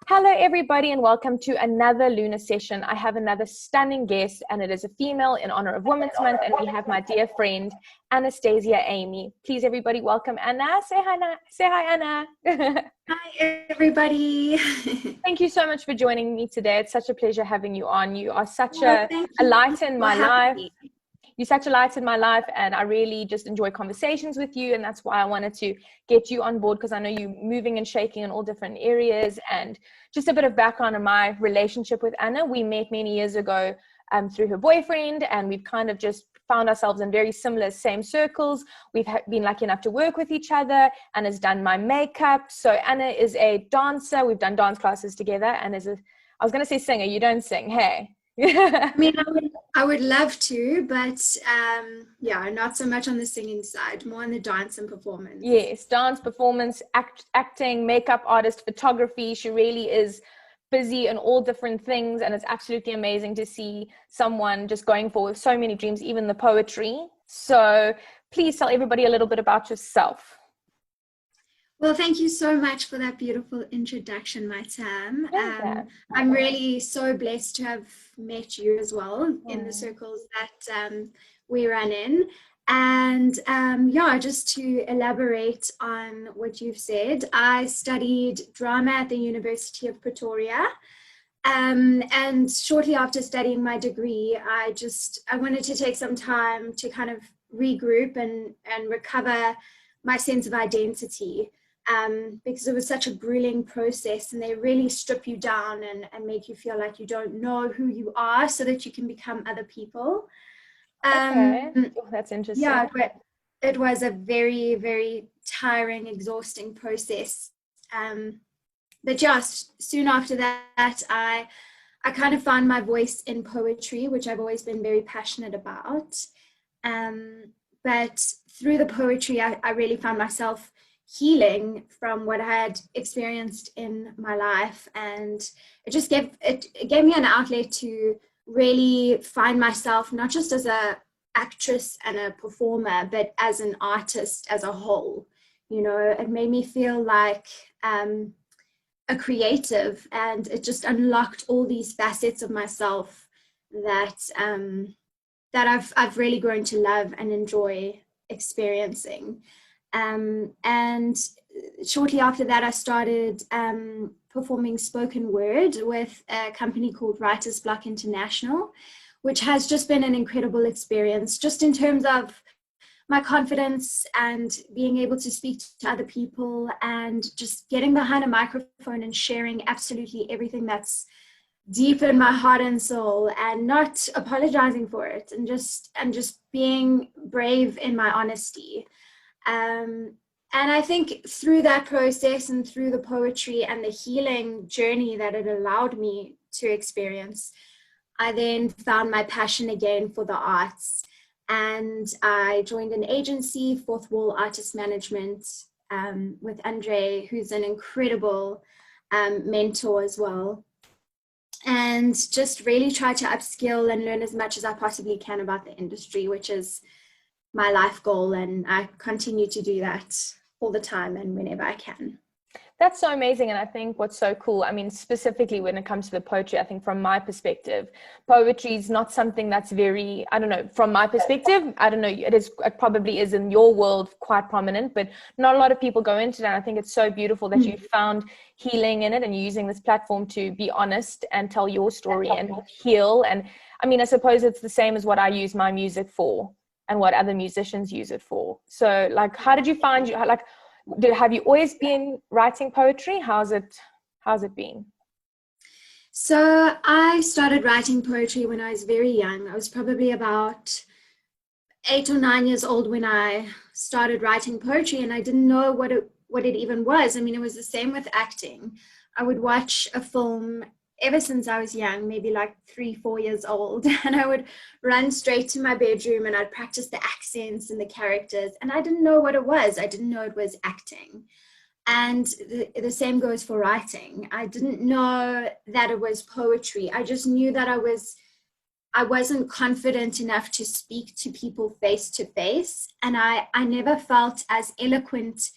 Hello, everybody, and welcome to another Lunar session. I have another stunning guest, and it is a female in honor of Women's Month, and we have my dear friend, Anastasia Amy. Please, everybody, welcome Anna. Say hi, Anna. Say hi, Anna. Hi, everybody. Thank you so much for joining me today. It's such a pleasure having you on. You are such Well, a thank light you in for my having life. me. You're such a light in my life, and I really just enjoy conversations with you, and that's why I wanted to get you on board, because I know you're moving and shaking in all different areas. And just a bit of background on my relationship with Anna. We met many years ago through her boyfriend, and we've kind of just found ourselves in very similar, same circles. We've been lucky enough to work with each other. Anna's done my makeup. So Anna is a dancer. We've done dance classes together, and I was going to say singer. You don't sing, hey? I mean, I would love to, but yeah, not so much on the singing side, more on the dance and performance. Yes, dance, performance, acting, makeup artist, photography. She really is busy in all different things, and it's absolutely amazing to see someone just going for so many dreams, even the poetry. So please tell everybody a little bit about yourself. Well, thank you so much for that beautiful introduction, my Tam. Yeah. I'm really so blessed to have met you as well in the circles that we run in. And yeah, just to elaborate on what you've said, I studied drama at the University of Pretoria. And shortly after studying my degree, I wanted to take some time to kind of regroup and recover my sense of identity, because it was such a grueling process, and they really strip you down and make you feel like you don't know who you are so that you can become other people. Okay. Oh, That's interesting. yeah, but it was a very, very tiring, exhausting process. But just soon after that, I kind of found my voice in poetry, which I've always been very passionate about. But through the poetry, I really found myself healing from what I had experienced in my life, and it gave me an outlet to really find myself not just as a actress and a performer, but as an artist as a whole. You know, it made me feel like a creative, and it just unlocked all these facets of myself that I've really grown to love and enjoy experiencing. And shortly after that, I started performing spoken word with a company called Writer's Block International, which has just been an incredible experience, just in terms of my confidence and being able to speak to other people and just getting behind a microphone and sharing absolutely everything that's deep in my heart and soul, and not apologizing for it, and just being brave in my honesty. And I think through that process and through the poetry and the healing journey that it allowed me to experience, I then found my passion again for the arts. And I joined an agency, Fourth Wall Artist Management, with Andre, who's an incredible mentor as well. And just really try to upskill and learn as much as I possibly can about the industry, which is my life goal. And I continue to do that all the time and whenever I can. That's so amazing. And I think what's so cool, I mean, specifically when it comes to the poetry, I think from my perspective, poetry is not something that's very, I don't know, from my perspective, I don't know, it probably is in your world quite prominent, but not a lot of people go into that. I think it's so beautiful that you found healing in it, and you're using this platform to be honest and tell your story and heal. And I mean, I suppose it's the same as what I use my music for and what other musicians use it for. So like, how did you find have you always been writing poetry? How's it been? So I started writing poetry when I was very young. I was probably about 8 or 9 years old when I started writing poetry, and I didn't know what it even was. I mean, it was the same with acting. I would watch a film ever since I was young, maybe like 3-4 years old, and I would run straight to my bedroom and I'd practice the accents and the characters, and I didn't know what it was. I didn't know it was acting. And the same goes for writing. I didn't know that it was poetry. I just knew that I wasn't confident enough to speak to people face to face, and I never felt as eloquent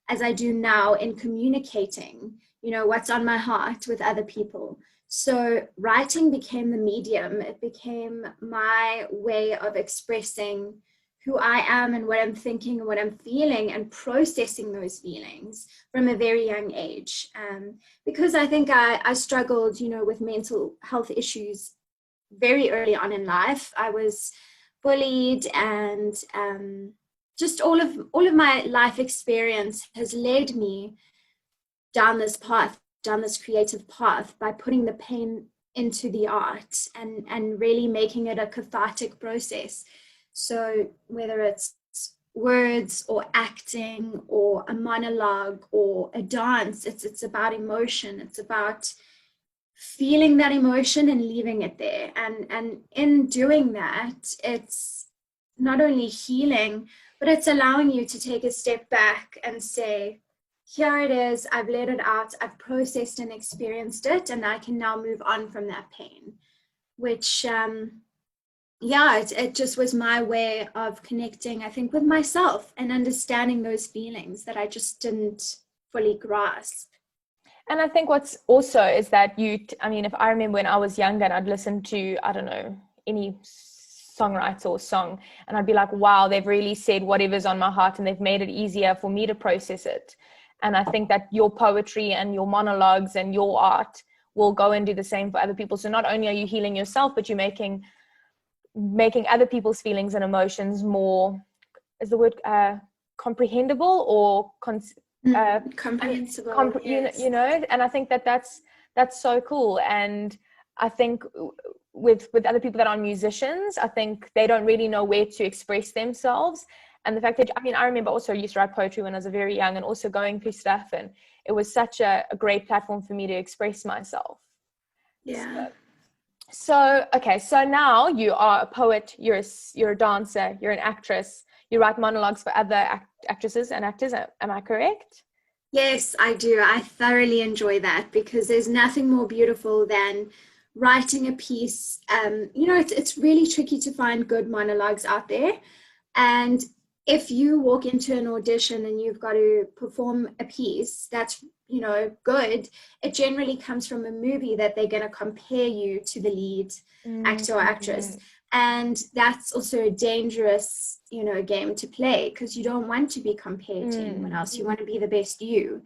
as I do now in communicating, what's on my heart with other people. So writing became the medium. It became my way of expressing who I am and what I'm thinking and what I'm feeling, and processing those feelings from a very young age. Because I think I struggled, with mental health issues very early on in life. I was bullied, and just all of my life experience has led me down this creative path, by putting the pain into the art and really making it a cathartic process. So whether it's words or acting or a monologue or a dance, it's about emotion. It's about feeling that emotion and leaving it there. And in doing that, it's not only healing, but it's allowing you to take a step back and say, here it is, I've let it out, I've processed and experienced it, and I can now move on from that pain. Which, it just was my way of connecting, I think, with myself and understanding those feelings that I just didn't fully grasp. And I think what's also is that if I remember when I was younger and I'd listen to, I don't know, any songwriter or song, and I'd be like, wow, they've really said whatever's on my heart and they've made it easier for me to process it. And I think that your poetry and your monologues and your art will go and do the same for other people. So not only are you healing yourself, but you're making other people's feelings and emotions more, is the word comprehensible or comprehensible? Yes. And I think that's so cool. And I think with other people that are musicians, I think they don't really know where to express themselves. And the fact that, I remember also I used to write poetry when I was very young, and also going through stuff, and it was such a great platform for me to express myself. Yeah. So now you are a poet, you're a dancer, you're an actress, you write monologues for other actresses and actors. Am I correct? Yes, I do. I thoroughly enjoy that, because there's nothing more beautiful than writing a piece. It's really tricky to find good monologues out there. And if you walk into an audition and you've got to perform a piece that's, good, it generally comes from a movie that they're going to compare you to the lead actor or actress. And that's also a dangerous, game to play, because you don't want to be compared to anyone else. You want to be the best you.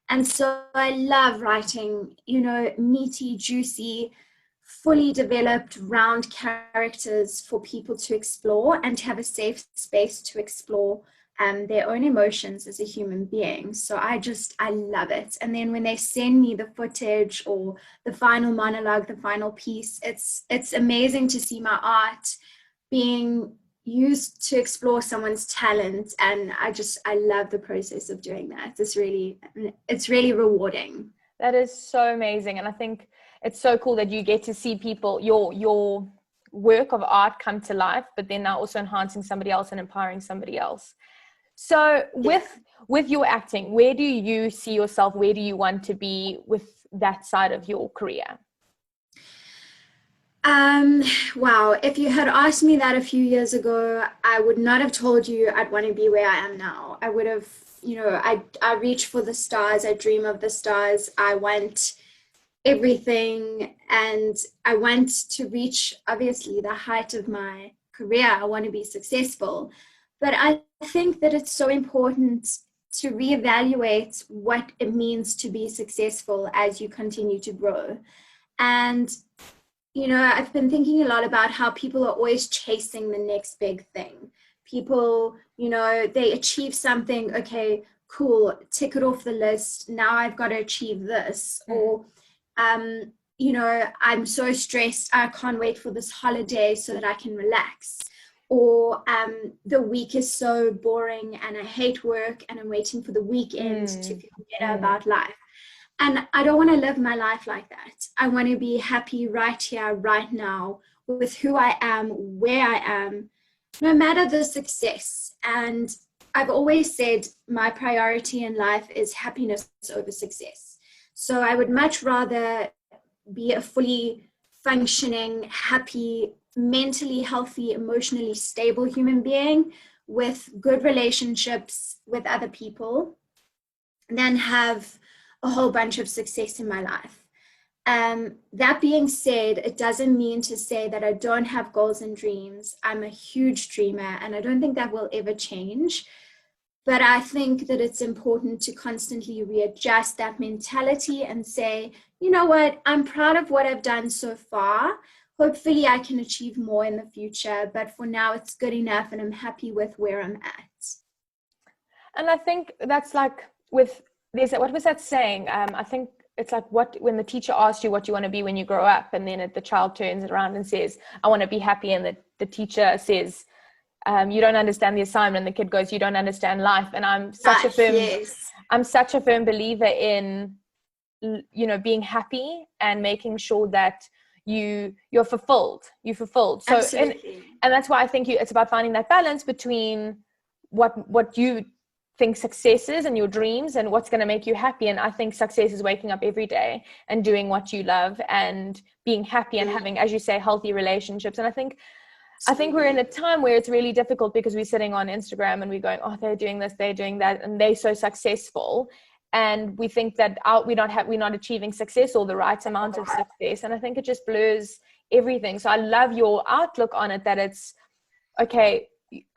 And so I love writing, meaty, juicy, fully developed, round characters for people to explore, and to have a safe space to explore their own emotions as a human being. So I love it. And then when they send me the footage or the final monologue, the final piece, it's amazing to see my art being used to explore someone's talent. And I love the process of doing that. It's really rewarding. That is so amazing. And I think it's so cool that you get to see people, your work of art come to life, but then now also enhancing somebody else and empowering somebody else. So with your acting, where do you see yourself? Where do you want to be with that side of your career? Wow. If you had asked me that a few years ago, I would not have told you I'd want to be where I am now. I would have, I reach for the stars. I dream of the stars. I want everything, and I want to reach, obviously, the height of my career. I want to be successful. But I think that it's so important to reevaluate what it means to be successful as you continue to grow. And I've been thinking a lot about how people are always chasing the next big thing. People, they achieve something, okay, cool, tick it off the list. Now I've got to achieve this. Or, I'm so stressed, I can't wait for this holiday so that I can relax. Or the week is so boring and I hate work and I'm waiting for the weekend to feel better about life. And I don't want to live my life like that. I want to be happy right here, right now, with who I am, where I am, no matter the success. And I've always said my priority in life is happiness over success. So I would much rather be a fully functioning, happy, mentally healthy, emotionally stable human being with good relationships with other people than have a whole bunch of success in my life. That being said, it doesn't mean to say that I don't have goals and dreams. I'm a huge dreamer, and I don't think that will ever change. But I think that it's important to constantly readjust that mentality and say, you know what, I'm proud of what I've done so far. Hopefully I can achieve more in the future, but for now it's good enough and I'm happy with where I'm at. And I think that's like what was that saying? I think it's like when the teacher asks you what you want to be when you grow up, and then the child turns around and says, I want to be happy. And the teacher says, you don't understand the assignment. And the kid goes, you don't understand life. And I'm such a firm believer in, being happy and making sure that you're fulfilled. So, and that's why I think it's about finding that balance between what you think success is and your dreams and what's going to make you happy. And I think success is waking up every day and doing what you love and being happy and having, as you say, healthy relationships. And I think we're in a time where it's really difficult because we're sitting on Instagram and we're going, oh, they're doing this, they're doing that, and they're so successful. And we think that we're not achieving success or the right amount of success. And I think it just blurs everything. So I love your outlook on it, that it's, okay,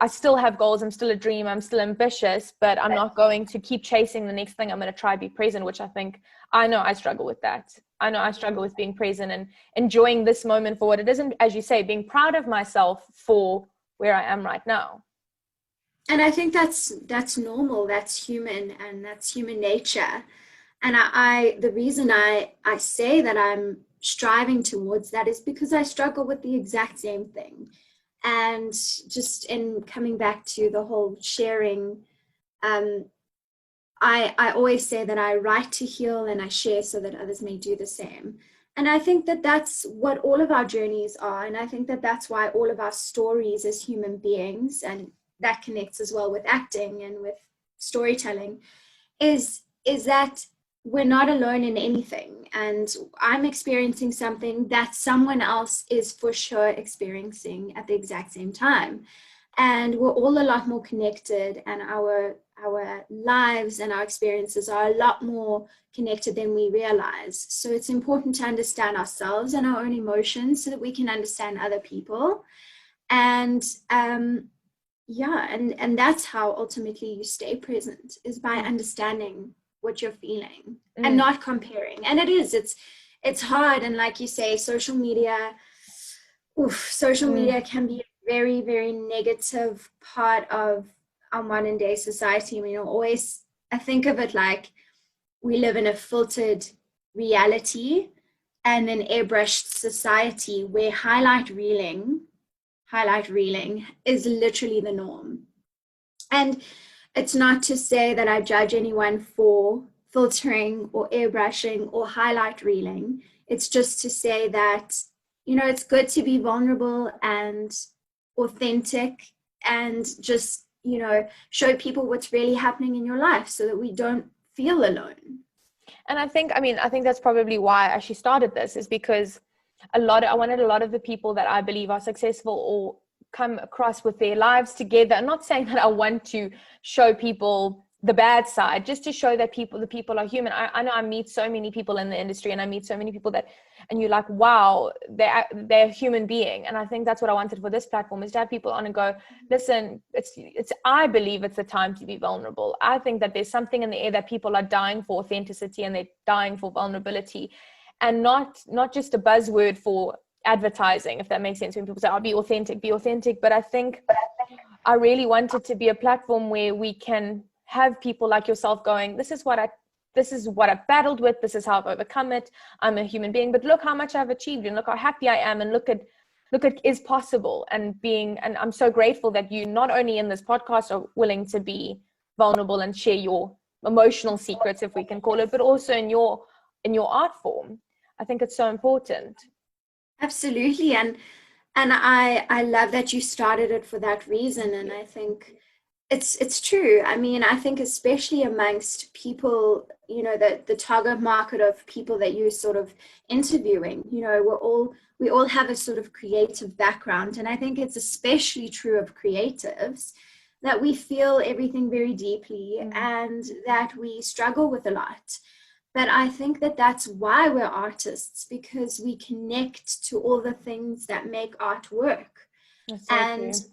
I still have goals. I'm still a dream. I'm still ambitious, but I'm not going to keep chasing the next thing. I'm going to try to be present, which I know I struggle with that. I know I struggle with being present and enjoying this moment for what it is. And as you say, being proud of myself for where I am right now. And I think that's normal, that's human, and that's human nature. And the reason I say that I'm striving towards that is because I struggle with the exact same thing. And just in coming back to the whole sharing, I always say that I write to heal and I share so that others may do the same. And I think that that's what all of our journeys are. And I think that that's why all of our stories as human beings, and that connects as well with acting and with storytelling, is that we're not alone in anything. And I'm experiencing something that someone else is for sure experiencing at the exact same time. And we're all a lot more connected, and our lives and our experiences are a lot more connected than we realize. So it's important to understand ourselves and our own emotions so that we can understand other people. And and that's how ultimately you stay present, is by understanding what you're feeling and not comparing. And it's hard. And like you say, social media can be a very, very negative part of our modern day society. I mean, I think of it like we live in a filtered reality and an airbrushed society where highlight reeling is literally the norm. And it's not to say that I judge anyone for filtering or airbrushing or highlight reeling. It's just to say that, it's good to be vulnerable and authentic and just, show people what's really happening in your life so that we don't feel alone. And I think that's probably why I actually started this, is because I wanted a lot of the people that I believe are successful or come across with their lives together. I'm not saying that I want to show people the bad side, just to show that the people are human. I know I meet so many people in the industry, and I meet so many people and you're like, wow, they're a human being. And I think that's what I wanted for this platform, is to have people on and go, listen, I believe it's the time to be vulnerable. I think that there's something in the air that people are dying for authenticity, and they're dying for vulnerability, and not just a buzzword for advertising, if that makes sense. When people say, I'll be authentic. But I think I really wanted to be a platform where we can have people like yourself going, this is what I've battled with, this is how I've overcome it, I'm a human being, but look how much I've achieved, and look how happy I am, and look at is possible. And I'm so grateful that you, not only in this podcast, are willing to be vulnerable and share your emotional secrets, if we can call it, but also in your art form. I think it's so important. Absolutely. And I love that you started it for that reason. And I think it's true. I mean, I think especially amongst people, the target market of people that you're sort of interviewing, we all have a sort of creative background. And I think it's especially true of creatives, that we feel everything very deeply and that we struggle with a lot. But I think that that's why we're artists, because we connect to all the things that make art work. That's so And true.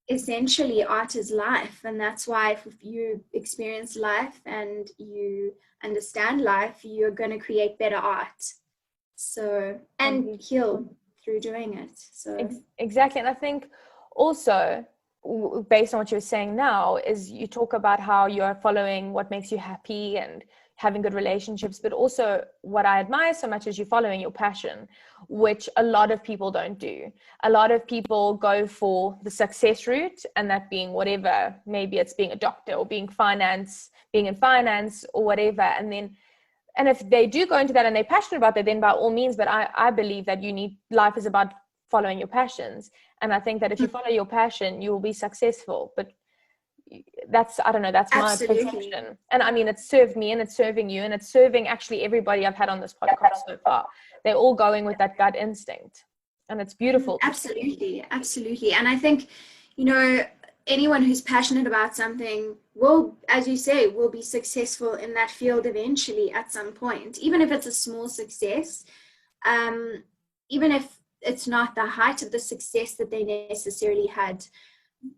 essentially, art is life. And that's why if you experience life and you understand life, you're going to create better art. So, and Completely. heal through doing it. So, Exactly. And I think also, based on what you're saying now, is you talk about how you're following what makes you happy and having good relationships, but also what I admire so much is you following your passion, which a lot of people don't do. A lot of people go for the success route, and that being whatever, maybe it's being a doctor or being in finance or whatever. And if they do go into that and they're passionate about that, then by all means, but I believe that life is about following your passions. And I think that if you follow your passion, you will be successful. But I don't know, that's my absolutely. perception. And I mean, it's served me and it's serving you and it's serving actually everybody I've had on this podcast so far. They're all going with that gut instinct. And it's beautiful. Absolutely. Absolutely. And I think, anyone who's passionate about something will, as you say, will be successful in that field eventually at some point, even if it's a small success, even if it's not the height of the success that they necessarily had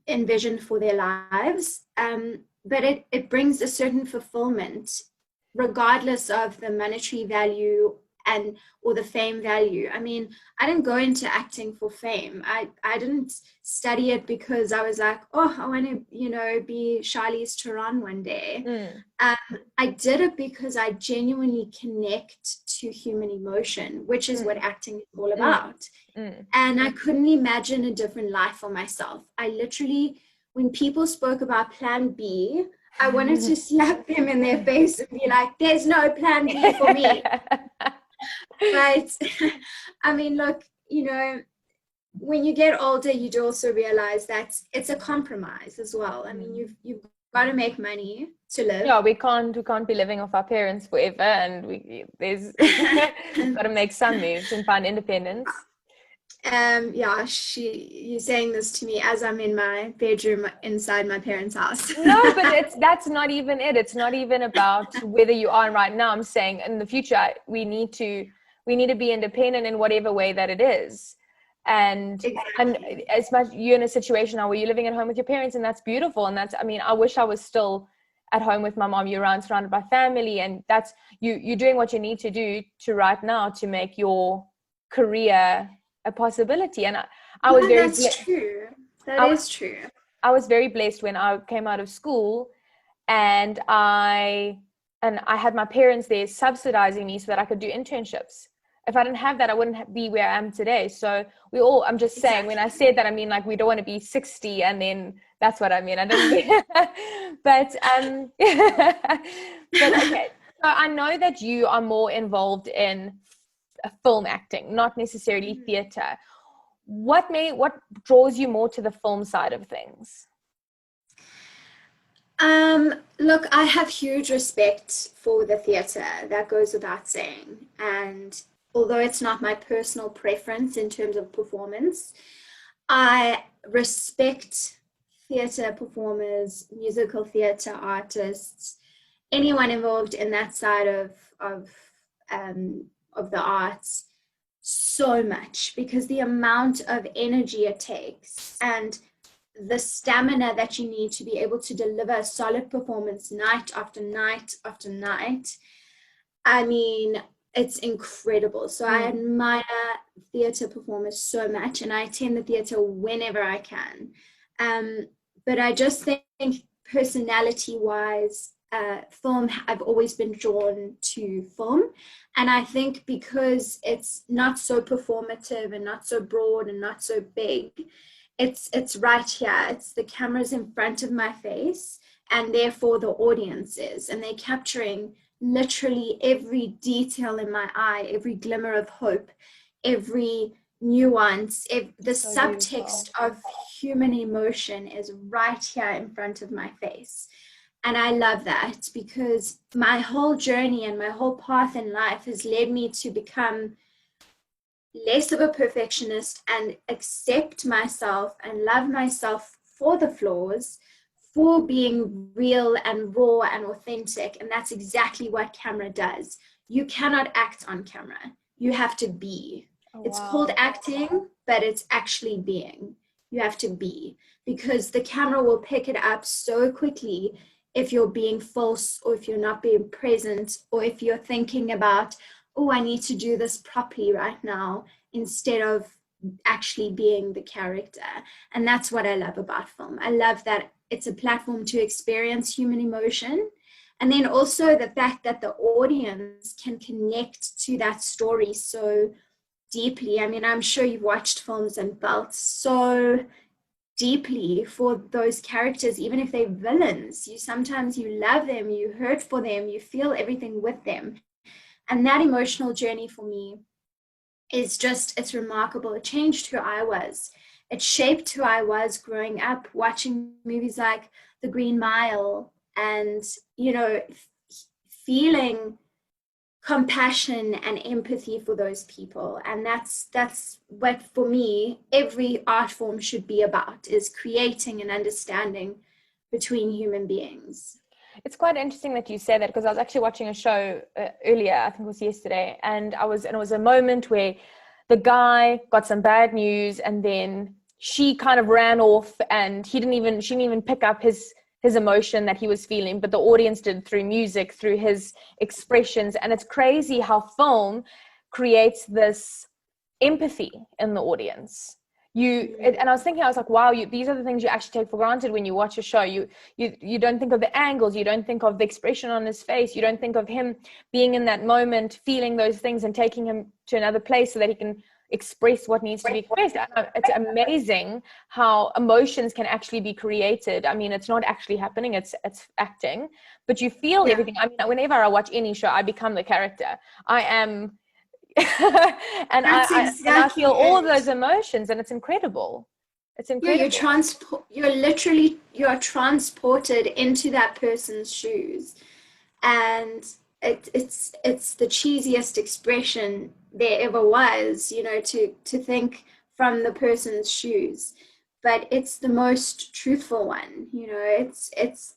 envisioned for their lives. But it brings a certain fulfillment, regardless of the monetary value or the fame value. I mean, I didn't go into acting for fame. I didn't study it because I was like, oh, I want to, be Charlize Theron one day. I did it because I genuinely connect to human emotion, which is what acting is all about. And I couldn't imagine a different life for myself. I literally, when people spoke about plan B, I wanted to slap them in their face and be like, there's no plan B for me. But I mean, look, when you get older, you do also realize that it's a compromise as well. I mean, you've got to make money to live. Yeah, we can't be living off our parents forever, and there's got to make some moves and find independence. Yeah, you're saying this to me as I'm in my bedroom inside my parents' house. No, but that's not even it. It's not even about whether you are right now. I'm saying in the future we need to be independent in whatever way that it is. And as much you're in a situation now where you're living at home with your parents, and that's beautiful. And I mean, I wish I was still at home with my mom year round, surrounded by family. And that's you're doing what you need to do to right now to make your career a possibility. And I was very true. That is true. I was very blessed when I came out of school, and I had my parents there subsidizing me so that I could do internships. If I didn't have that, I wouldn't be where I am today. So I'm just saying, when I said that, I mean, like, we don't want to be 60 and then that's what I mean. I didn't mean, but okay. So I know that you are more involved in film acting, not necessarily theater. What draws you more to the film side of things? Look, I have huge respect for the theater. That goes without saying. And although it's not my personal preference in terms of performance, I respect theater performers, musical theater artists, anyone involved in that side of the arts so much, because the amount of energy it takes and the stamina that you need to be able to deliver a solid performance night after night after night. I mean, it's incredible. So I admire theater performers so much, and I attend the theater whenever I can. But I just think personality wise, film, I've always been drawn to film. And I think because it's not so performative and not so broad and not so big, it's right here. It's the cameras in front of my face, and therefore the audience is, and they're capturing literally every detail in my eye, every glimmer of hope, every nuance, the subtext of human emotion is right here in front of my face. And I love that, because my whole journey and my whole path in life has led me to become less of a perfectionist and accept myself and love myself for the flaws, for being real and raw and authentic. And that's exactly what camera does. You cannot act on camera. You have to be. Oh, It's wow. called acting, but it's actually being. You have to be, because the camera will pick it up so quickly if you're being false, or if you're not being present, or if you're thinking about, oh, I need to do this properly right now, instead of actually being the character. And that's what I love about film. I love that it's a platform to experience human emotion. And then also the fact that the audience can connect to that story so deeply. I mean, I'm sure you've watched films and felt so deeply for those characters, even if they're villains. Sometimes you love them, you hurt for them, you feel everything with them. And that emotional journey for me is just, it's remarkable. It changed who I was. It shaped who I was growing up, watching movies like The Green Mile, and, feeling compassion and empathy for those people. And that's what, for me, every art form should be about, is creating an understanding between human beings. It's quite interesting that you say that, because I was actually watching a show earlier, I think it was yesterday, and it was a moment where the guy got some bad news, and then she kind of ran off, and she didn't even pick up his emotion that he was feeling, but the audience did, through music, through his expressions. And it's crazy how film creates this empathy in the audience. And I was thinking, I was like, wow, these are the things you actually take for granted when you watch a show. You don't think of the angles, you don't think of the expression on his face, you don't think of him being in that moment, feeling those things and taking him to another place so that he can express what needs to be expressed. It's amazing how emotions can actually be created. I mean, it's not actually happening, it's acting, but you feel everything. I mean, whenever I watch any show, I become the character. I am and I feel all of those emotions, and it's incredible. It's incredible. You are transported into that person's shoes, and it's the cheesiest expression there ever was, to think from the person's shoes, but it's the most truthful one.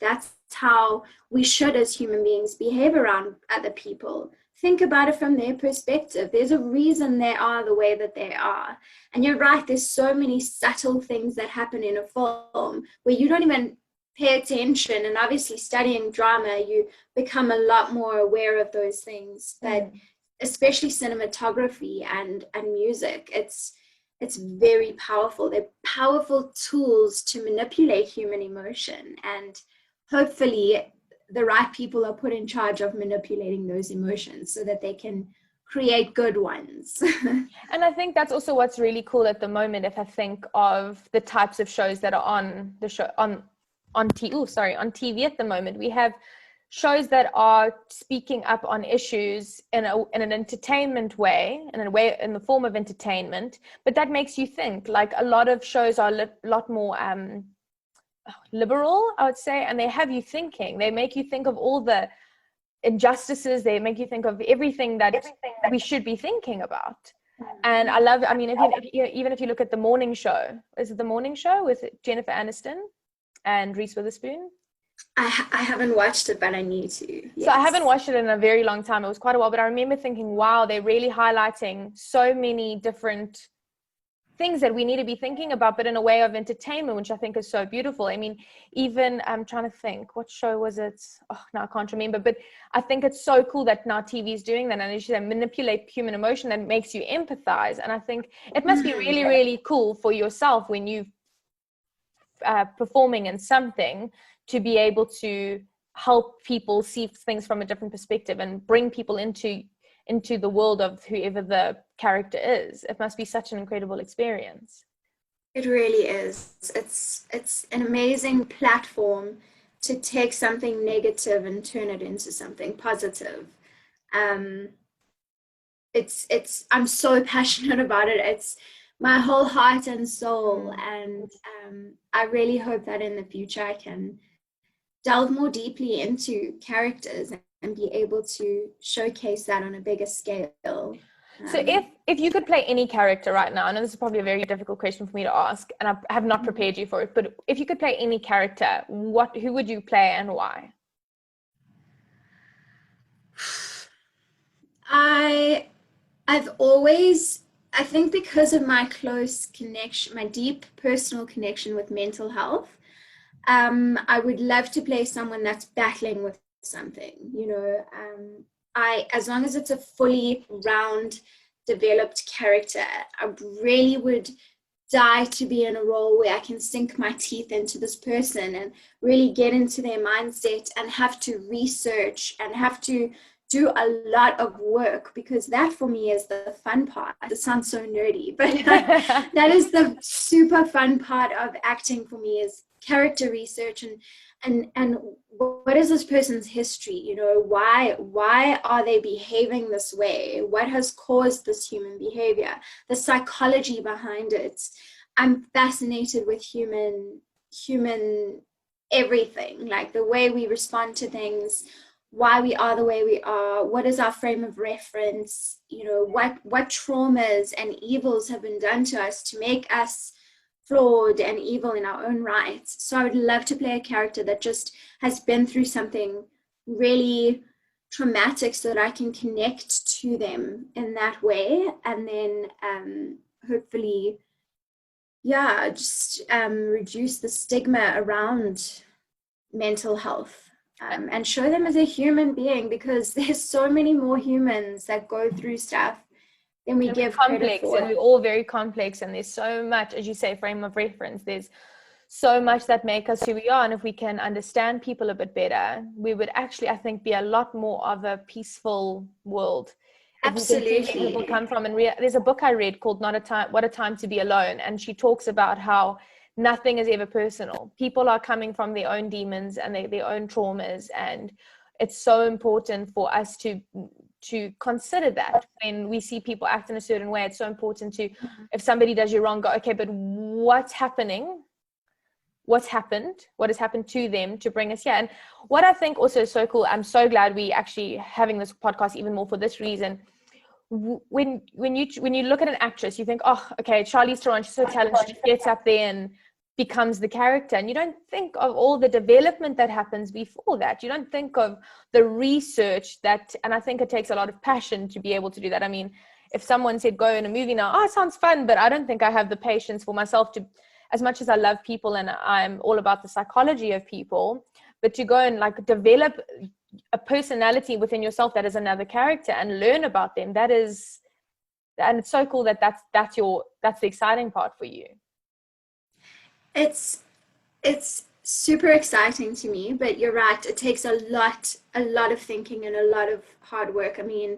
That's how we should, as human beings, behave around other people. Think about it from their perspective. There's a reason they are the way that they are. And you're right, there's so many subtle things that happen in a film where you don't even pay attention. And obviously studying drama, you become a lot more aware of those things. But especially cinematography and music, it's very powerful. They're powerful tools to manipulate human emotion. And hopefully the right people are put in charge of manipulating those emotions so that they can create good ones. And I think that's also what's really cool at the moment. If I think of the types of shows that are on the show on TV at the moment, we have shows that are speaking up on issues in an entertainment way, in the form of entertainment, but that makes you think. Like, a lot of shows are a lot more liberal, I would say, and they have you thinking. They make you think of all the injustices. They make you think of everything that we should be thinking about. And I mean, even if you look at The Morning Show, is it The Morning Show with Jennifer Aniston and Reese Witherspoon? I haven't watched it, but I need to. Yes. So I haven't watched it in a very long time. It was quite a while, but I remember thinking, wow, they're really highlighting so many different things that we need to be thinking about, but in a way of entertainment, which I think is so beautiful. I mean, even I'm trying to think, what show was it? Oh, now I can't remember, but I think it's so cool that now TV is doing that, and as you say, manipulate human emotion that makes you empathize. And I think it must be really, really cool for yourself when you performing in something, to be able to help people see things from a different perspective and bring people into the world of whoever the character is. It must be such an incredible experience. It really is. It's an amazing platform to take something negative and turn it into something positive. I'm so passionate about it. It's my whole heart and soul. And I really hope that in the future I can delve more deeply into characters and be able to showcase that on a bigger scale. So if you could play any character right now, I know this is probably a very difficult question for me to ask, and I have not prepared you for it, but if you could play any character, who would you play and why? I've always, I think because of my close connection, my deep personal connection with mental health, I would love to play someone that's battling with something, as long as it's a fully round developed character, I really would die to be in a role where I can sink my teeth into this person and really get into their mindset and have to research and have to do a lot of work, because that for me is the fun part. It sounds so nerdy, but that is the super fun part of acting for me, is character research and what is this person's history, why are they behaving this way, what has caused this human behavior, the psychology behind it. I'm fascinated with human everything, like the way we respond to things, why we are the way we are, what is our frame of reference, what traumas and evils have been done to us to make us flawed and evil in our own right. So I would love to play a character that just has been through something really traumatic so that I can connect to them in that way, and then hopefully just reduce the stigma around mental health, and show them as a human being, because there's so many more humans that go through stuff than we give credit for. And we're all very complex, and there's so much, as you say, frame of reference. There's so much that make us who we are, and if we can understand people a bit better, we would actually, I think, be a lot more of a peaceful world. Absolutely. People come from, and there's a book I read called What a Time to Be Alone, and she talks about how nothing is ever personal. People are coming from their own demons and their own traumas, and it's so important for us to consider that when we see people act in a certain way. It's so important to, if somebody does you wrong, go, okay, but what's happening? What's happened? What has happened to them to bring us here? And what I think also is so cool, I'm so glad we actually having this podcast even more for this reason. When you look at an actress, you think, oh, okay, Charlize Theron, she's so talented, she gets up there and becomes the character, and you don't think of all the development that happens before that. You don't think of the research that, and I think it takes a lot of passion to be able to do that. I mean, if someone said go in a movie now, oh, it sounds fun, but I don't think I have the patience for myself to, as much as I love people and I'm all about the psychology of people, but to go and like develop a personality within yourself that is another character and learn about them, and it's so cool that's the exciting part for you. It's super exciting to me, but you're right, it takes a lot of thinking and a lot of hard work. I mean,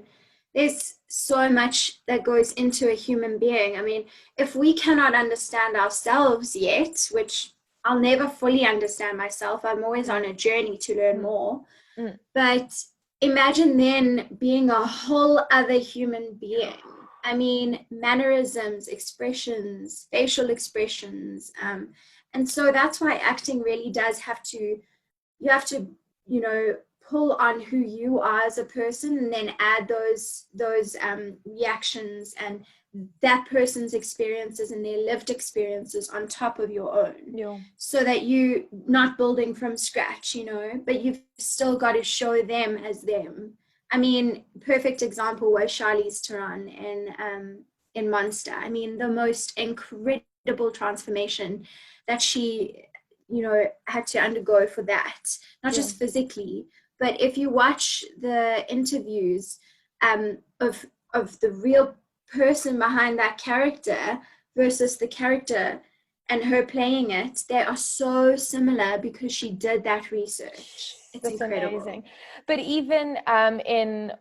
there's so much that goes into a human being. I mean, if we cannot understand ourselves yet, which I'll never fully understand myself, I'm always on a journey to learn more, but imagine then being a whole other human being. I mean, mannerisms, expressions, facial expressions. And so that's why acting really does you have to, pull on who you are as a person, and then add those reactions and that person's experiences and their lived experiences on top of your own, so that you're not building from scratch, but you've still got to show them as them. I mean, perfect example was Charlize Theron in Monster. I mean, the most incredible transformation that she, had to undergo for that, not just physically, but if you watch the interviews of the real person behind that character versus the character and her playing it, they are so similar because she did that research. It's incredible. Amazing. But even in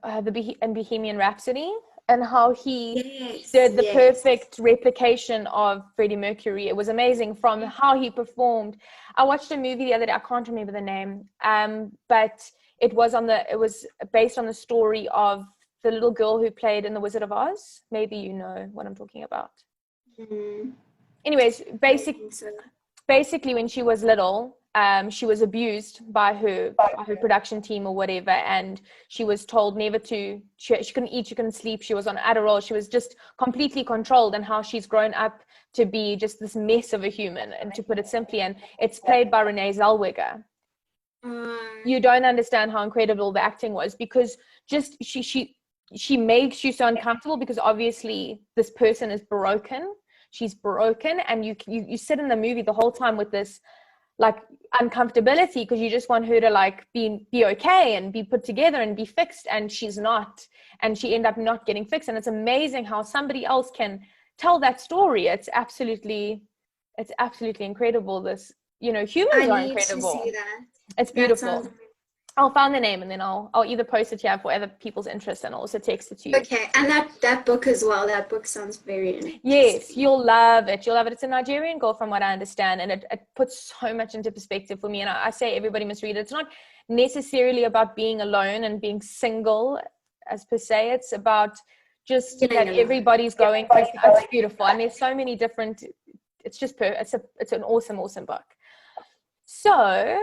Bohemian Rhapsody, and how he did the perfect replication of Freddie Mercury. It was amazing from how he performed. I watched a movie the other day, I can't remember the name, but it was based on the story of the little girl who played in The Wizard of Oz. Maybe you know what I'm talking about. Anyways, basically when she was little, she was abused by her production team or whatever, and she was told never to, she couldn't eat, she couldn't sleep, she was on Adderall, she was just completely controlled, and how she's grown up to be just this mess of a human, and to put it simply. And it's played by Renee Zellweger. You don't understand how incredible the acting was, because just she makes you so uncomfortable, because obviously this person is broken, she's broken, and you sit in the movie the whole time with this like uncomfortability, because you just want her to like be okay and be put together and be fixed, and she's not, and she ended up not getting fixed. And it's amazing how somebody else can tell that story. It's absolutely incredible. This, humans are incredible. To see that. It's beautiful. I'll find the name, and then I'll either post it here for other people's interest, and I'll also text it to you. Okay, and that book as well. That book sounds very interesting. Yes, you'll love it. It's a Nigerian girl, from what I understand, and it puts so much into perspective for me. And I say everybody must read it. It's not necessarily about being alone and being single as per se. It's about just that everybody's going through. It's beautiful, and there's so many different. It's just it's an awesome book. So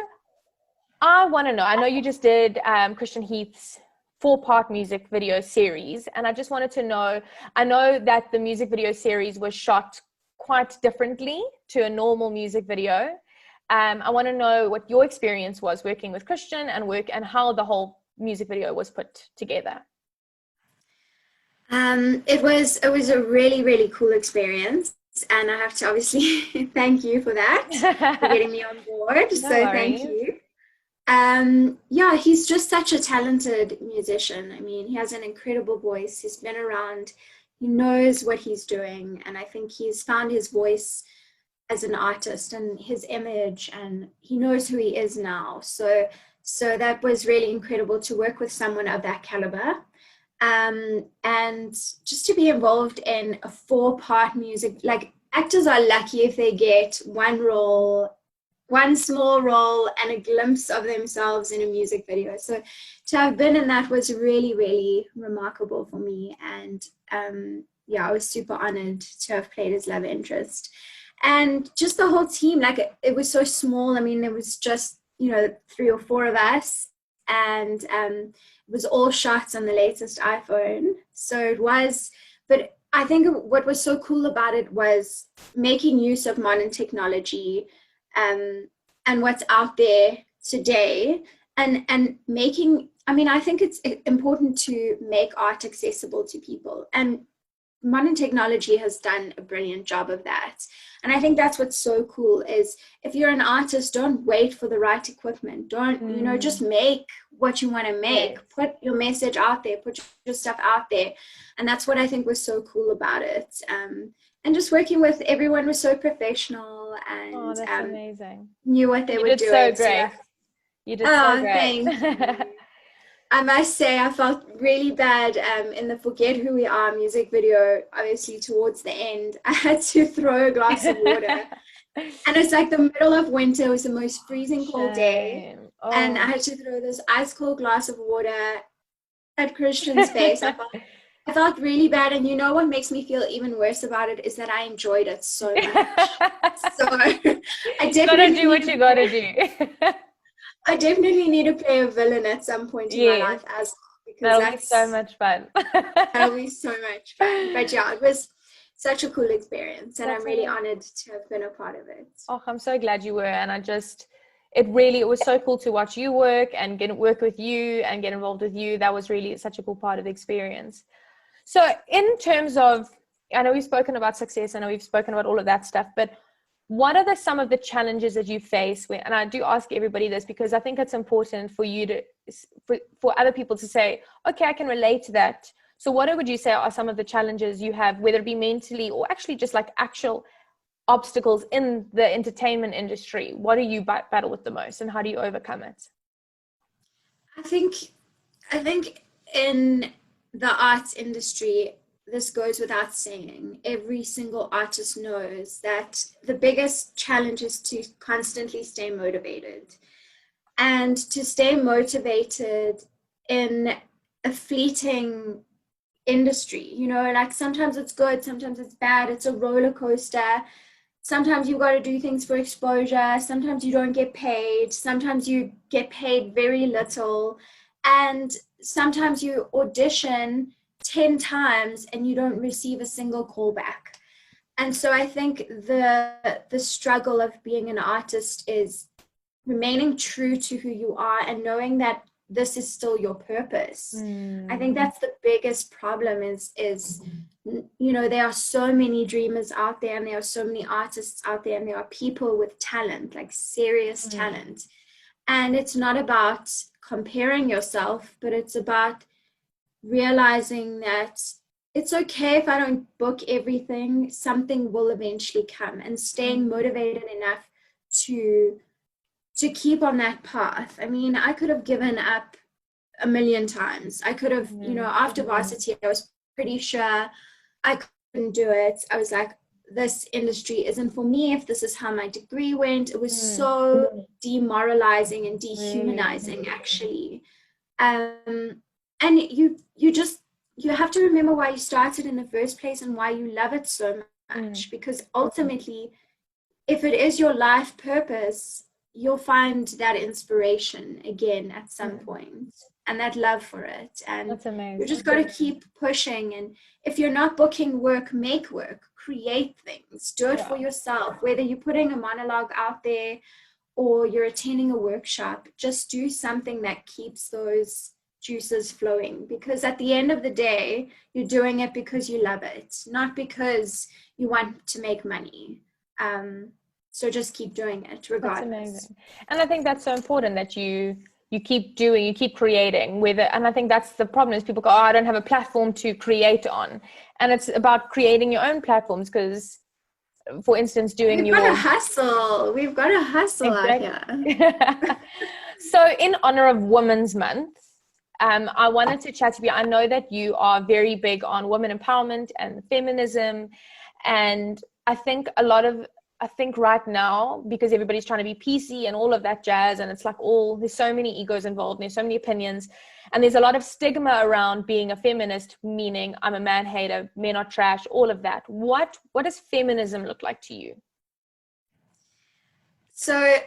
I want to know, I know you just did Christian Heath's 4-part music video series, and I just wanted to know, I know that the music video series was shot quite differently to a normal music video. I want to know what your experience was working with Christian and how the whole music video was put together. It was a really, really cool experience. And I have to obviously thank you for that, for getting me on board. So thank you. Yeah, he's just such a talented musician. I mean, he has an incredible voice. He's been around. He knows what he's doing. And I think he's found his voice as an artist and his image, and he knows who he is now. So that was really incredible to work with someone of that caliber. And just to be involved in a 4-part music, like actors are lucky if they get one small role and a glimpse of themselves in a music video. So to have been in that was really, really remarkable for me. And yeah, I was super honored to have played his love interest. And just the whole team, like it was so small. I mean, there was just, 3 or 4 of us, and it was all shots on the latest iPhone. So it was, but I think what was so cool about it was making use of modern technology and what's out there today, and making, I think it's important to make art accessible to people, and modern technology has done a brilliant job of that. And I think that's what's so cool is, if you're an artist, don't wait for the right equipment. Don't, just make what you want to make. Yes. Put your message out there, put your stuff out there. And that's what I think was so cool about it. And just working with everyone was so professional, and that's amazing. Knew what they were doing. So great. You did so great. Thank you. I must say, I felt really bad in the Forget Who We Are music video. Obviously, towards the end, I had to throw a glass of water. And it's like the middle of winter. It was the most freezing cold day. Oh. And I had to throw this ice cold glass of water at Christian's face. I felt really bad. And you know what makes me feel even worse about it is that I enjoyed it so much. So I definitely gotta do what you gotta do. I definitely need to play a villain at some point in my life as well, because that'll be so much fun. That'll be so much fun. But yeah, it was such a cool experience, and I'm really honored to have been a part of it. Oh, I'm so glad you were. And it was so cool to watch you work and work with you and get involved with you. That was really such a cool part of the experience. So in terms of, I know we've spoken about success, I know we've spoken about all of that stuff, but what are some of the challenges that you face? And I do ask everybody this because I think it's important for you for other people to say, okay, I can relate to that. So what would you say are some of the challenges you have, whether it be mentally or actually just like actual obstacles in the entertainment industry? What do you battle with the most, and how do you overcome it? I think in the arts industry, this goes without saying, every single artist knows that the biggest challenge is to constantly stay motivated, and to stay motivated in a fleeting industry. Like sometimes it's good, sometimes it's bad. It's a roller coaster. Sometimes you've got to do things for exposure. Sometimes you don't get paid. Sometimes you get paid very little. And sometimes you audition 10 times and you don't receive a single callback. And so I think the struggle of being an artist is remaining true to who you are and knowing that this is still your purpose. I think that's the biggest problem is there are so many dreamers out there, and there are so many artists out there, and there are people with talent, like serious talent. And it's not about comparing yourself, but it's about realizing that it's okay if I don't book everything, something will eventually come, and staying motivated enough to keep on that path. I mean, I could have given up a million times. I could have, after varsity, I was pretty sure I couldn't do it. I was like, this industry isn't for me if this is how my degree went. It was so demoralizing and dehumanizing, actually. And you have to remember why you started in the first place and why you love it so much, because ultimately, if it is your life purpose, you'll find that inspiration again at some point, and that love for it. And that's amazing. You just got to keep pushing. And if you're not booking work, make work, create things, do it for yourself, whether you're putting a monologue out there or you're attending a workshop. Just do something that keeps those juices flowing, because at the end of the day, you're doing it because you love it, not because you want to make money. So just keep doing it regardless. That's amazing. And I think that's so important, that you keep doing, you keep creating with it. And I think that's the problem, is people go, I don't have a platform to create on. And it's about creating your own platforms, because, for instance, we've got to hustle out here. So in honor of Women's Month, I wanted to chat to you. I know that you are very big on women empowerment and feminism. And I think right now, because everybody's trying to be PC and all of that jazz, and it's like there's so many egos involved, and there's so many opinions, and there's a lot of stigma around being a feminist, meaning I'm a man hater, men are trash, all of that. What does feminism look like to you? So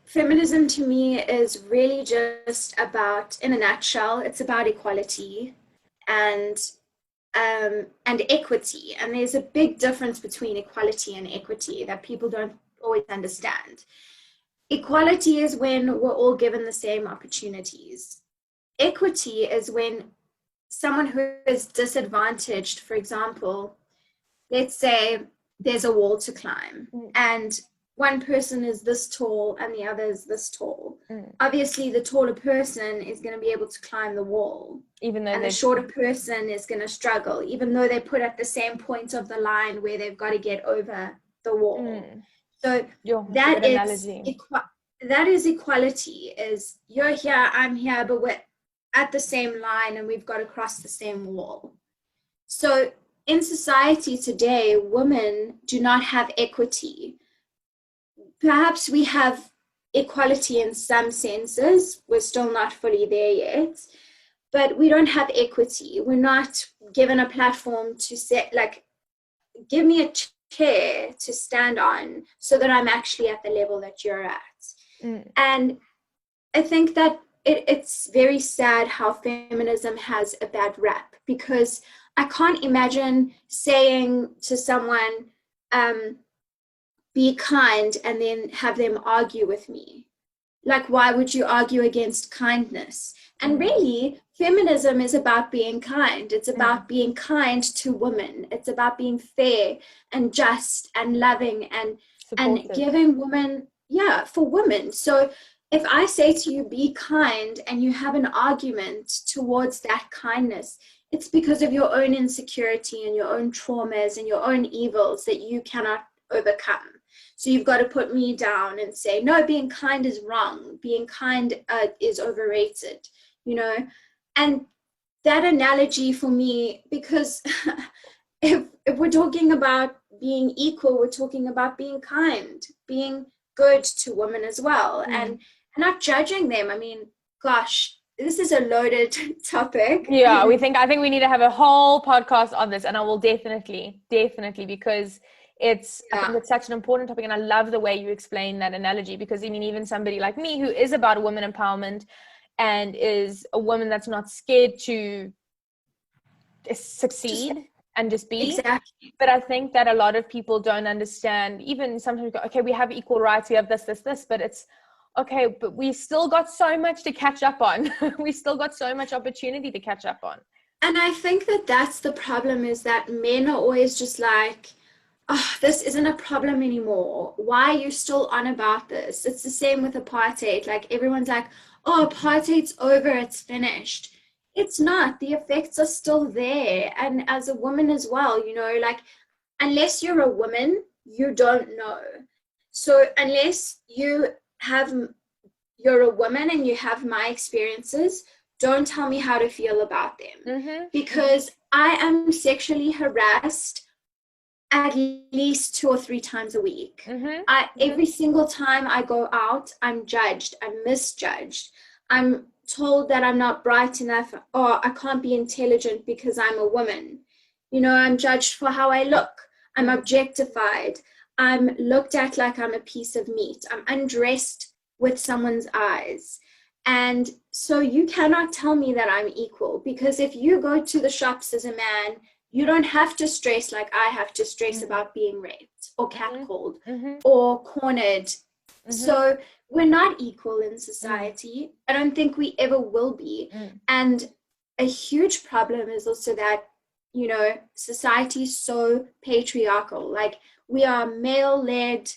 feminism to me is really just about, in a nutshell, it's about equality and equity. And there's a big difference between equality and equity that people don't always understand. Equality is when we're all given the same opportunities. Equity is when someone who is disadvantaged, for example, let's say there's a wall to climb, and one person is this tall and the other is this tall. Obviously, the taller person is going to be able to climb the wall, and the shorter person is going to struggle, even though they put at the same point of the line where they've got to get over the wall. So that is equality. Is you're here, I'm here, but we're at the same line and we've got to cross the same wall. So in society today, women do not have equity. Perhaps we have equality in some senses. We're still not fully there yet, but we don't have equity. We're not given a platform to say, like, give me a chair to stand on so that I'm actually at the level that you're at. And I think that it's very sad how feminism has a bad rap, because I can't imagine saying to someone, be kind, and then have them argue with me. Like, why would you argue against kindness? And really, feminism is about being kind. It's about being kind to women. It's about being fair and just and loving and giving women, for women. So if I say to you, be kind, and you have an argument towards that kindness, it's because of your own insecurity and your own traumas and your own evils that you cannot overcome. So you've got to put me down and say, no, being kind is wrong. Being kind is overrated, And that analogy for me, because if we're talking about being equal, we're talking about being kind, being good to women as well, and not judging them. I mean, gosh, this is a loaded topic. Yeah, I think we need to have a whole podcast on this, and I will definitely, because I think it's such an important topic, and I love the way you explain that analogy, because I mean, even somebody like me who is about women empowerment and is a woman that's not scared to succeed and just be. Exactly. But I think that a lot of people don't understand, even sometimes go, okay, we have equal rights, we have this, but it's okay, but we still got so much to catch up on. We still got so much opportunity to catch up on. And I think that that's the problem, is that men are always just like, oh, this isn't a problem anymore. Why are you still on about this? It's the same with apartheid. Like, everyone's like, oh, apartheid's over, it's finished. It's not. The effects are still there. And as a woman as well, you know, like, unless you're a woman, you don't know. So unless you're a woman and you have my experiences, don't tell me how to feel about them. Because I am sexually harassed at least 2 or 3 times a week. Every single time I go out, I'm judged, I'm misjudged. I'm told that I'm not bright enough, or I can't be intelligent because I'm a woman. You know, I'm judged for how I look. I'm objectified. I'm looked at like I'm a piece of meat. I'm undressed with someone's eyes. And so you cannot tell me that I'm equal, because if you go to the shops as a man, you don't have to stress like I have to stress about being raped or catcalled or cornered. So we're not equal in society. I don't think we ever will be. And a huge problem is also that, you know, society is so patriarchal. Like, we are male-led.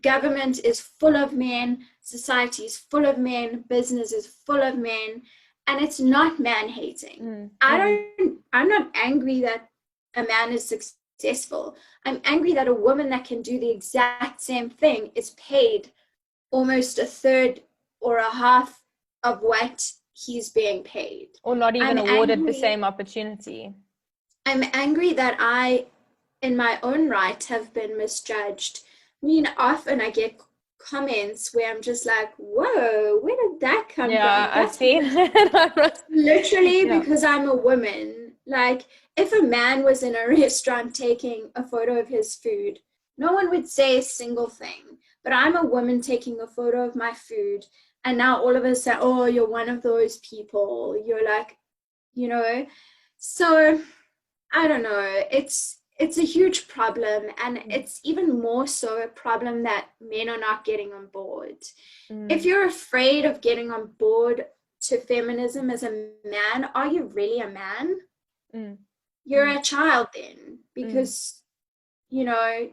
Government is full of men. Society is full of men. Business is full of men. And it's not man-hating. I'm not angry that a man is successful. I'm angry that a woman that can do the exact same thing is paid almost a third or a half of what he's being paid. Or not even awarded the same opportunity. I'm angry that I, in my own right, have been misjudged. I mean, often I get comments where I'm just like, whoa, where did that come from? Yeah, I've seen it. Literally, because I'm a woman. Like, if a man was in a restaurant taking a photo of his food, no one would say a single thing. But I'm a woman taking a photo of my food, and now all of us say, oh, you're one of those people. You're like, you know. So I don't know. It's a huge problem, and it's even more so a problem that men are not getting on board. If you're afraid of getting on board to feminism as a man, are you really a man? You're a child then, because, you know,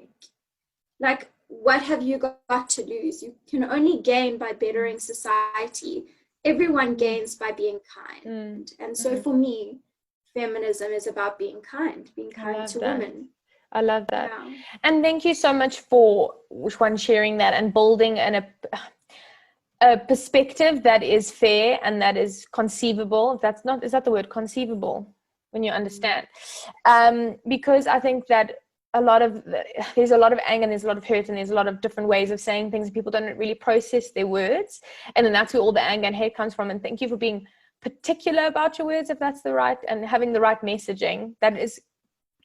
like, what have you got to lose? You can only gain by bettering society. Everyone gains by being kind. And so for me, feminism is about being kind to women. I love that. And thank you so much for sharing that and building a perspective that is fair and that is conceivable. Is that the word, conceivable, when you understand? Because I think that there's a lot of anger, and there's a lot of hurt, and there's a lot of different ways of saying things. People don't really process their words, and then that's where all the anger and hate comes from. And thank you for being particular about your words, if that's the right, and having the right messaging that is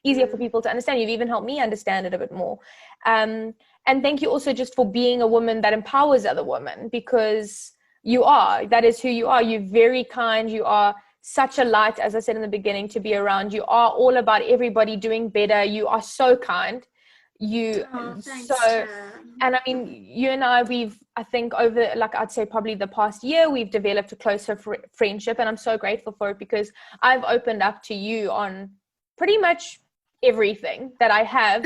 easier for people to understand. You've even helped me understand it a bit more. And thank you also just for being a woman that empowers other women, because that is who you are. You're very kind. You are such a light, as I said in the beginning, to be around. You are all about everybody doing better. You are so kind. And I mean, you and I, I think over, like, I'd say probably the past year, we've developed a closer friendship, and I'm so grateful for it, because I've opened up to you on pretty much everything that I have.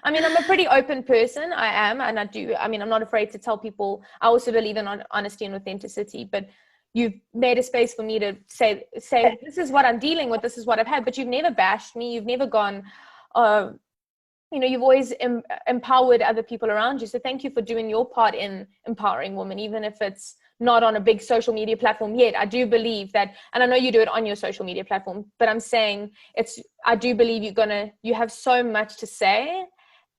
I mean, I'm a pretty open person. I am, and I'm not afraid to tell people. I also believe in honesty and authenticity, but you've made a space for me to say, this is what I'm dealing with, this is what I've had, but you've never bashed me. You've never gone, you've always empowered other people around you. So thank you for doing your part in empowering women, even if it's not on a big social media platform yet. I do believe that, and I know you do it on your social media platform, but I'm saying I do believe you have so much to say.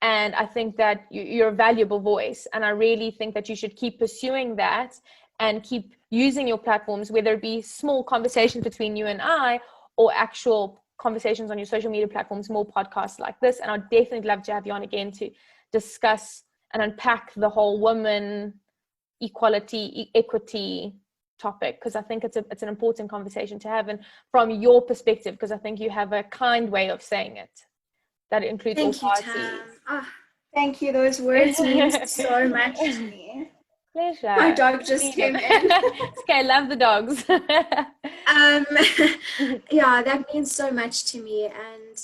And I think that you're a valuable voice. And I really think that you should keep pursuing that and keep using your platforms, whether it be small conversations between you and I, or actual conversations on your social media platforms, more podcasts like this. And I'd definitely love to have you on again to discuss and unpack the whole woman equality, equity topic, because I think it's an important conversation to have, and from your perspective, because I think you have a kind way of saying it that includes all parties. Thank you, Tam. Oh, thank you. Those words mean so much to me. Pleasure. My dog just came in. It's okay, love the dogs. Yeah, that means so much to me, and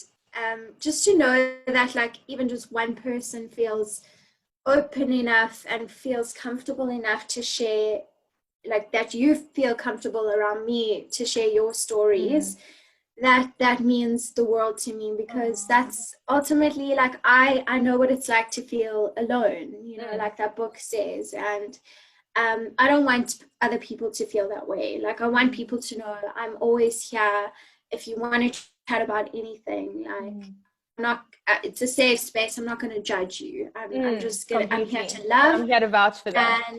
just to know that like even just one person feels open enough and feels comfortable enough to share, like that you feel comfortable around me to share your stories, that means the world to me, because that's ultimately like I know what it's like to feel alone, you know, like that book says. And I don't want other people to feel that way. Like I want people to know I'm always here if you want to chat about anything. Like I'm not, it's a safe space. I'm not going to judge you. I'm just gonna, I'm here to love. I'm here to vouch for that.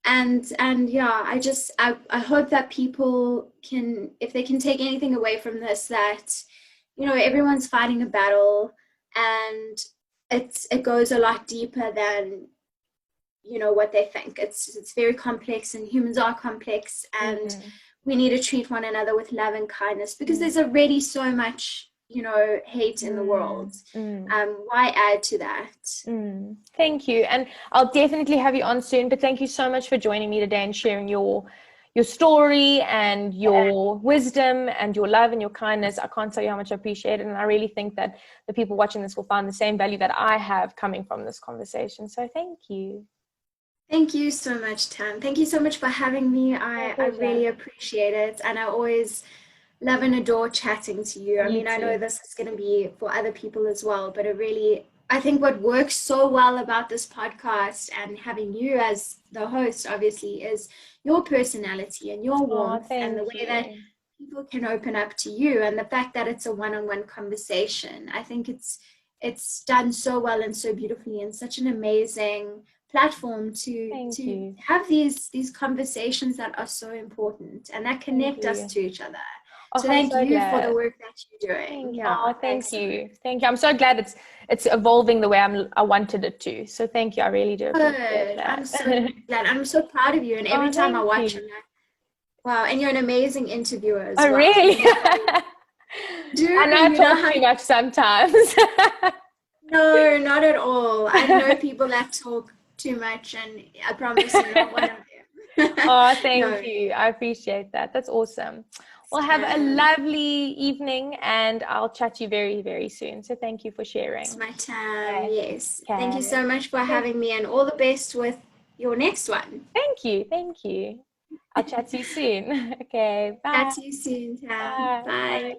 And yeah, I hope that people can, if they can take anything away from this, that, you know, everyone's fighting a battle, and it goes a lot deeper than, you know, what they think. It's very complex, and humans are complex, and we need to treat one another with love and kindness, because there's already so much, you know, hate in the world. Why add to that? Thank you, and I'll definitely have you on soon, but thank you so much for joining me today and sharing your story and your wisdom and your love and your kindness. I can't tell you how much I appreciate it, and I really think that the people watching this will find the same value that I have coming from this conversation. So thank you. Thank you so much, Tam. Thank you so much for having me. I really appreciate it, and I always love and adore chatting to you. I mean, I know this is going to be for other people as well, but I think what works so well about this podcast and having you as the host, obviously, is your personality and your warmth and the way that people can open up to you, and the fact that it's a one-on-one conversation. I think it's done so well and so beautifully, and such an amazing platform to have these conversations that are so important and that connect us to each other. So thank you for the work that you're doing. Thank you. I'm so glad it's evolving the way I wanted it to. So thank you. I really do appreciate that. I'm so glad. I'm so proud of you. And every time I watch you, wow, and you're an amazing interviewer as well. Oh, really? Dude, I know I talk too much sometimes. No, not at all. I know people that talk too much, and I promise you're not one of them. Oh, thank you. I appreciate that. That's awesome. Well, have a lovely evening, and I'll chat to you very, very soon. So thank you for sharing. It's my time. Yes. Thank you so much for having me, and all the best with your next one. Thank you. Thank you. I'll chat to you soon. Okay. Bye. Chat to you soon, Tam. Bye.